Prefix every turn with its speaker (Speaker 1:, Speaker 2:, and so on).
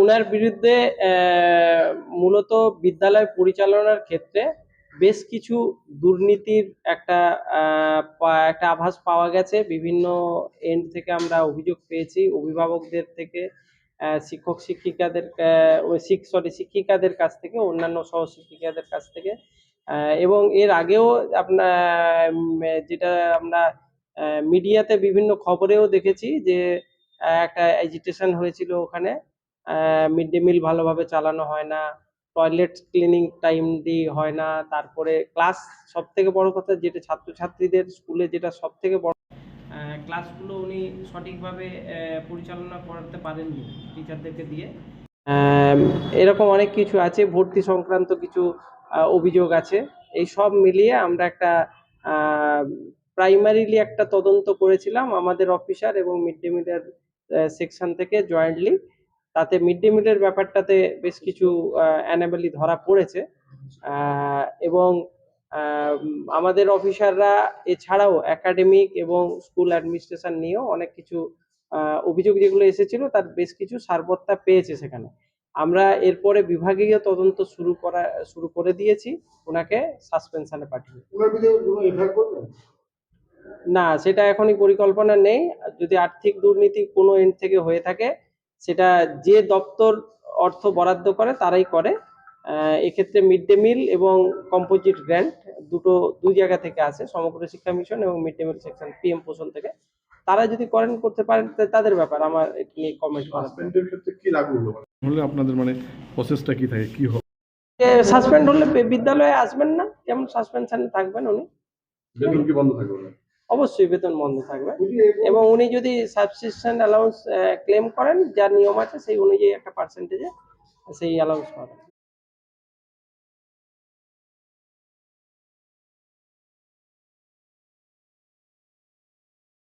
Speaker 1: উনার বিরুদ্ধে মূলত বিদ্যালয় পরিচালনার ক্ষেত্রে বেশ কিছু দুর্নীতির একটা আভাস পাওয়া গেছে। বিভিন্ন এন্ড থেকে আমরা অভিযোগ পেয়েছি, অভিভাবকদের থেকে, শিক্ষক শিক্ষিকাদের শিক্ষিকাদের কাছ থেকে, অন্যান্য সহশিক্ষিকাদের কাছ থেকে। এবং এর আগেও আপনার যেটা আমরা মিডিয়াতে বিভিন্ন খবরেও দেখেছি যে একটা এজিটেশন হয়েছিল ওখানে। মিড ডে মিল ভালোভাবে চালানো হয় না, টয়লেট ক্লিনিং টাইমলি হয় না, তারপরে ক্লাস, সব থেকে বড় কথা যেটা ছাত্রছাত্রীদের স্কুলে যেটা সব থেকে বড়, ক্লাসগুলো উনি সঠিকভাবে পরিচালনা করাতে পারেননি টিচারদেরকে দিয়ে। আম, এরকম অনেক কিছু আছে, ভর্তি সংক্রান্ত কিছু অভিযোগ আছে। এই সব মিলিয়ে আমরা একটা প্রাইমারিলি একটা তদন্ত করেছিলাম আমাদের অফিসার এবং মিড ডে মিলের সেকশন থেকে জয়েন্টলি। তাতে মিড ডে মিলের ব্যাপারটাতে বেশ কিছু অ্যানোমালি ধরা পড়েছে। এবং আমাদের অফিসাররা এছাড়াও একাডেমিক এবং স্কুল অ্যাডমিনিস্ট্রেশন নিয়েও অনেক কিছু অভিযোগ যেগুলো এসেছিল তার বেশ কিছু সারবত্তা পেয়েছে সেখানে। আমরা এরপরে বিভাগীয় তদন্ত শুরু করে দিয়েছি, ওনাকে সাসপেনশনে পাঠিয়ে। না, সেটা এখনই পরিকল্পনা নেই। যদি আর্থিক দুর্নীতি কোনো এন্ড থেকে হয়ে থাকে, সেটা যে দপ্তর অর্থ বরাদ্দ করে তারাই করে। এক্ষেত্রে মিড ডে মিল এবং কম্পোজিট গ্র্যান্ট দুই জায়গা থেকে আসে, সমগ্র শিক্ষা মিশন এবং mid day meal section PM পোষণ থেকে। তারা যদি করতে পারেন তাদের ব্যাপার, আমার এটা নিয়ে কমেন্ট করা।
Speaker 2: সাসপেন্ডের ক্ষেত্রে কি লাগু হলে আপনাদের প্রসেসটা কি থাকে, কি হবে?
Speaker 1: সাসপেন্ড হলে বিদ্যালয়ে আসবেন না, যেমন সাসপেনশনে থাকবেন উনি।
Speaker 2: বেতন কি বন্ধ থাকবে?
Speaker 1: অবশ্যই বেতন বন্ধ থাকবে। এবং উনি যদি সাবসিস্টেন্ট অ্যালাউন্স ক্লেম করেন, যা নিয়ম আছে সেই অনুযায়ী একটা পার্সেন্টেজে সেই অ্যালাউন্স পাবেন।